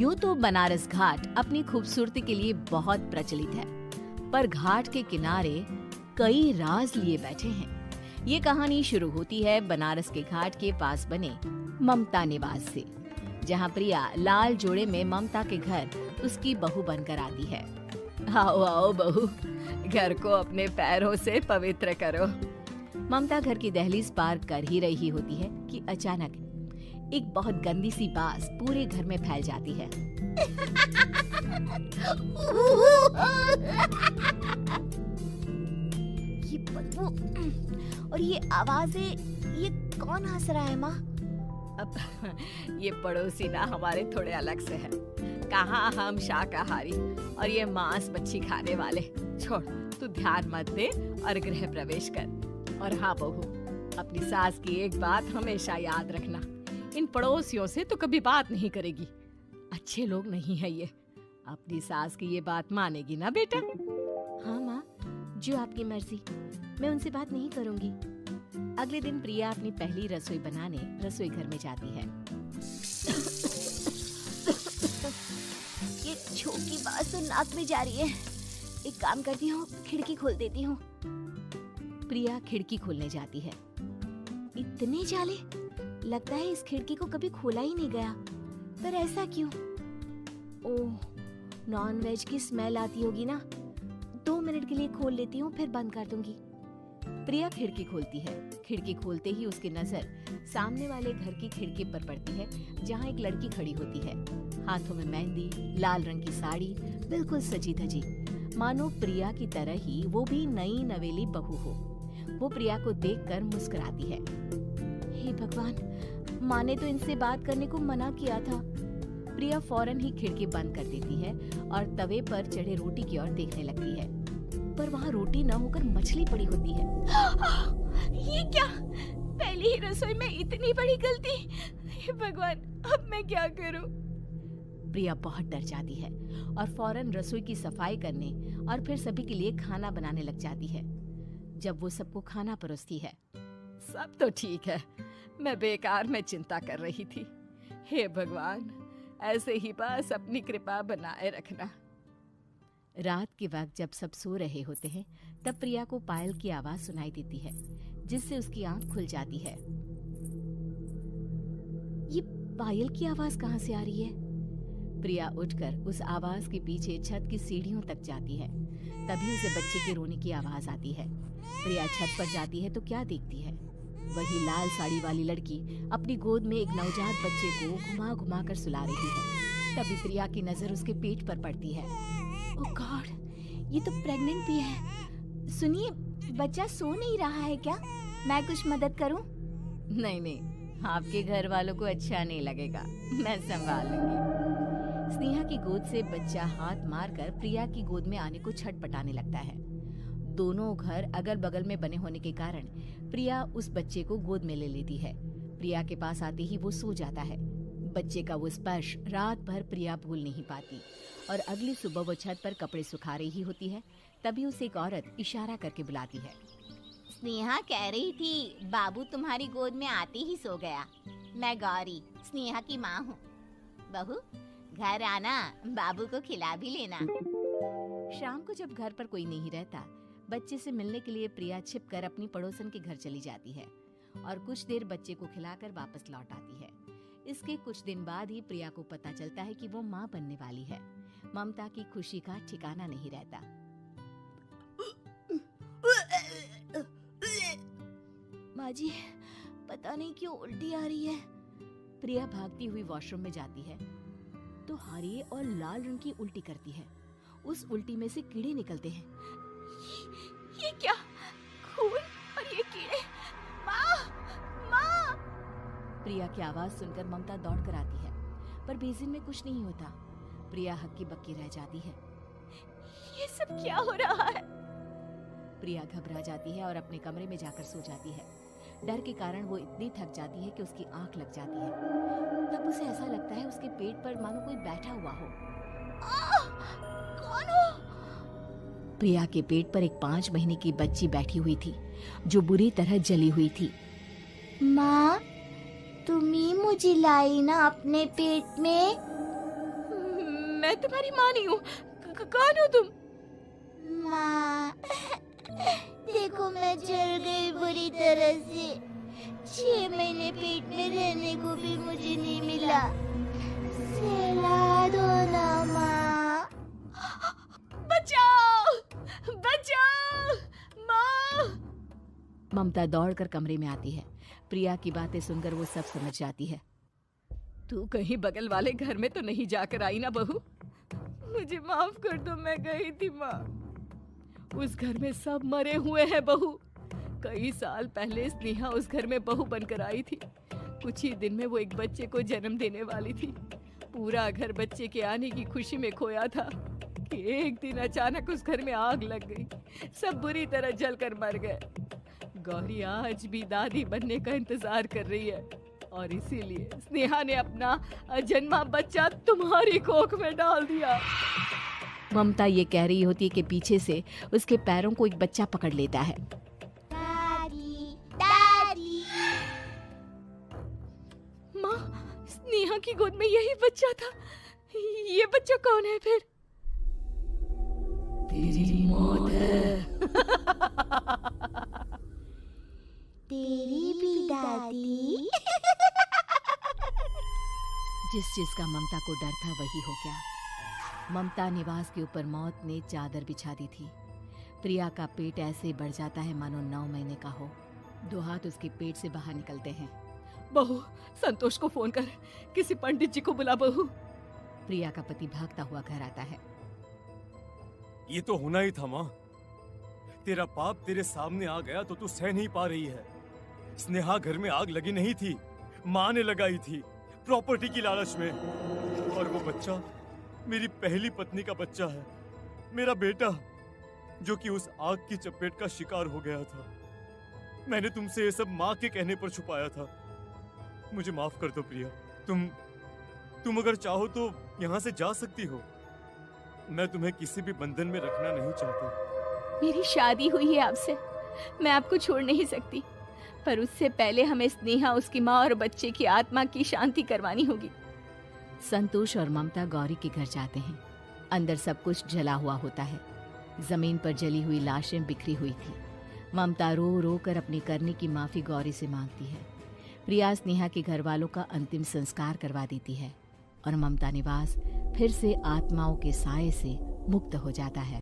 यूं तो बनारस घाट अपनी खूबसूरती के लिए बहुत प्रचलित है, पर घाट के किनारे कई राज लिए बैठे हैं। ये कहानी शुरू होती है बनारस के घाट के पास बने ममता निवास से, जहाँ प्रिया लाल जोड़े में ममता के घर उसकी बहू बनकर आती है। आओ आओ बहू, घर को अपने पैरों से पवित्र करो। ममता घर की दहलीज पार कर ही रही होती है कि अचानक एक बहुत गंदी सी बास पूरे घर में फैल जाती है। ये बदबू और ये आवाजें, ये कौन हंस रहा है माँ? अब ये पड़ोसी ना हमारे थोड़े अलग से है। कहाँ हम शाकाहारी और ये मांस मच्छी खाने वाले। छोड़, तू ध्यान मत दे और गृह प्रवेश कर। और हाँ बहू, अपनी सास की एक बात हमेशा याद रखना, इन पड़ोसियों से तो कभी बात नहीं करेगी। अच्छे लोग नहीं है ये। अपनी सास की ये बात मानेगी ना बेटा? हाँ माँ, जो आपकी मर्जी, मैं उनसे बात नहीं करूंगी। अगले दिन प्रिया अपनी पहली रसोई बनाने रसोई घर में जाती है। ये छोटी बात तो नाक में जा रही है। एक काम करती हूँ, खिड़की खोल देती हूँ। प्रिया खिड़की खोलने जाती है। इतने जाले, लगता है इस खिड़की को कभी खोला ही नहीं गया। पर ऐसा क्यों? ओह, नॉन वेज की स्मेल आती होगी ना। 2 मिनट के लिए खोल लेती हूँ, फिर बंद कर दूंगी। प्रिया खिड़की खोलती है। खिड़की खोलते ही उसकी नजर सामने वाले घर की खिड़की पर पड़ती है, जहाँ एक लड़की खड़ी होती है। हाथों में मेहंदी, लाल रंग की साड़ी, बिल्कुल सजी धजी, मानो प्रिया की तरह ही वो भी नई नवेली बहू हो। वो प्रिया को देखकर मुस्कुराती है। हे भगवान, माँ ने तो इनसे बात करने को मना किया था। प्रिया फौरन ही खिड़की बंद कर देती है और तवे पर चढ़े रोटी की ओर देखने लगती है, पर वहाँ रोटी न होकर मछली पड़ी होती है। ये क्या? पहली ही रसोई में इतनी बड़ी गलती। हे भगवान, अब मैं क्या करूं? प्रिया बहुत डर जाती है और फौरन रसोई की सफाई करने और फिर सभी के लिए खाना बनाने लग जाती है। जब वो सबको खाना परोसती है, सब तो ठीक है, मैं बेकार में चिंता कर रही थी। हे भगवान, ऐसे ही बस अपनी कृपा बनाए रखना। रात के वक्त जब सब सो रहे होते हैं, तब प्रिया को पायल की आवाज सुनाई देती है, जिससे उसकी आंख खुल जाती है। ये पायल की आवाज कहाँ से आ रही है? प्रिया उठकर उस आवाज के पीछे छत की सीढ़ियों तक जाती है। तभी उसे बच्चे के रोने की आवाज आती है। प्रिया छत पर जाती है तो क्या देखती है? वही लाल साड़ी वाली लड़की अपनी गोद में एक नवजात बच्चे को घुमा घुमा कर सुला रही है। तभी प्रिया की नजर उसके पेट पर पड़ती है। ओह गॉड, ये तो प्रेग्नेंट भी है। सुनिए, बच्चा सो नहीं रहा है क्या? मैं कुछ मदद करूं? नहीं, आपके घर वालों को अच्छा नहीं लगेगा, मैं संभाल लूंगी। स्नेहा की गोद से बच्चा हाथ मारकर प्रिया की गोद में आने को छटपटाने लगता है। दोनों घर अगल बगल में बने होने के कारण प्रिया उस बच्चे को गोद में ले लेती है। प्रिया के पास आते ही वो सो जाता है। बच्चे का वो स्पर्श रात भर प्रिया भूल नहीं पाती और अगली सुबह वो छत पर कपड़े सुखा रही होती है। तभी उसे एक औरत इशारा करके बुलाती है। स्नेहा कह रही थी बाबू तुम्हारी गोद में आते ही सो गया। मैं गौरी, स्नेहा की माँ हूँ। बहू, घर आना, बाबू को खिला भी लेना। शाम को जब घर पर कोई नहीं रहता, बच्चे से मिलने के लिए प्रिया छिपकर अपनी पड़ोसन के घर चली जाती है और कुछ देर बच्चे को खिलाकर वापस लौट आती है। इसके कुछ दिन बाद ही प्रिया को पता चलता है कि वो माँ बनने वाली है। ममता की खुशी का ठिकाना नहीं रहता। माँ जी, पता नहीं क्यों उल्टी आ रही है। प्रिया भागती हुई वॉशरूम में जाती है तो हरे और लाल रंग की उल्टी करती है। उस उल्टी में से कीड़े निकलते हैं। ये क्या? खून और ये कीड़े! माँ! माँ! प्रिया की आवाज सुनकर ममता दौड़ कर आती है, पर बेसिन में कुछ नहीं होता। प्रिया हक्की बक्की रह जाती है। ये सब क्या हो रहा है? प्रिया घबरा जाती है और अपने कमरे में जाकर सो जाती है। डर के कारण वो इतनी थक जाती है कि उसकी आंख लग जाती है। तब उसे ऐसा लगता है उसके पेट पर मानो कोई बैठा हुआ हो। कौन हो? प्रिया के पेट पर एक 5 महीने की बच्ची बैठी हुई थी, जो बुरी तरह जली हुई थी। माँ, तुम ही मुझे लाई ना अपने पेट में? मैं तुम्हारी माँ नहीं हूँ। कौन हो तुम? माँ, देखो मैं जल गई बुरी तरह से। 6 महीने पेट में रहने को भी मुझे नहीं मिला। सहला दो ना माँ। बचाओ, बचाओ, माँ। ममता दौड़कर कमरे में आती है। प्रिया की बातें सुनकर वो सब समझ जाती है। तू कहीं बगल वाले घर में तो नहीं जाकर आई ना बहू? मुझे माफ कर दो, मैं गई थी माँ। उस घर में सब मरे हुए हैं बहू। कई साल पहले स्नेहा उस घर में बहू बनकर आई थी। कुछ ही दिन में वो एक बच्चे को जन्म देने वाली थी। पूरा घर बच्चे के आने की खुशी में खोया था कि एक दिन अचानक उस घर में आग लग गई। सब बुरी तरह जलकर मर गए। गौरी आज भी दादी बनने का इंतजार कर रही है और इसीलिए स्नेहा ने अपना अजन्मा बच्चा तुम्हारी कोख में डाल दिया। ममता ये कह रही होती है कि पीछे से उसके पैरों को एक बच्चा पकड़ लेता है। दादी, दादी। माँ, स्नेहा की गोद में यही बच्चा था। ये बच्चा कौन है फिर? तेरी मौत है। तेरी भी दादी। जिस चीज का ममता को डर था वही हो गया। ममता निवास के ऊपर मौत ने चादर बिछा दी थी। प्रिया का पेट ऐसे बढ़ जाता है मानो 9 महीने का हो। 2 हाथ उसके पेट से बाहर निकलते हैं। बहू, संतोष को फोन कर, किसी पंडित जी को बुला बहू। प्रिया का पति भागता हुआ घर आता है। ये तो होना ही था माँ। तेरा पाप तेरे सामने आ गया तो तू सह नहीं पा रही है। स्नेहा घर में आग लगी नहीं थी, माँ ने लगाई थी प्रॉपर्टी की लालच में। और वो बच्चा मेरी पहली पत्नी का बच्चा है, मेरा बेटा, जो कि उस आग की चपेट का शिकार हो गया था। मैंने तुमसे ये सब माँ के कहने पर छुपाया था। मुझे माफ कर दो प्रिया। तुम अगर चाहो तो यहाँ से जा सकती हो। मैं तुम्हें किसी भी बंधन में रखना नहीं चाहता। मेरी शादी हुई है आपसे, मैं आपको छोड़ नहीं सकती, पर उससे पहले हमें स्नेहा, उसकी माँ और बच्चे की आत्मा की शांति करवानी होगी। संतोष और ममता गौरी के घर जाते हैं। अंदर सब कुछ जला हुआ होता है। जमीन पर जली हुई लाशें बिखरी हुई थी। ममता रो रो कर अपनी करने की माफी गौरी से मांगती है। प्रिया स्नेहा के घर वालों का अंतिम संस्कार करवा देती है और ममता निवास फिर से आत्माओं के साए से मुक्त हो जाता है।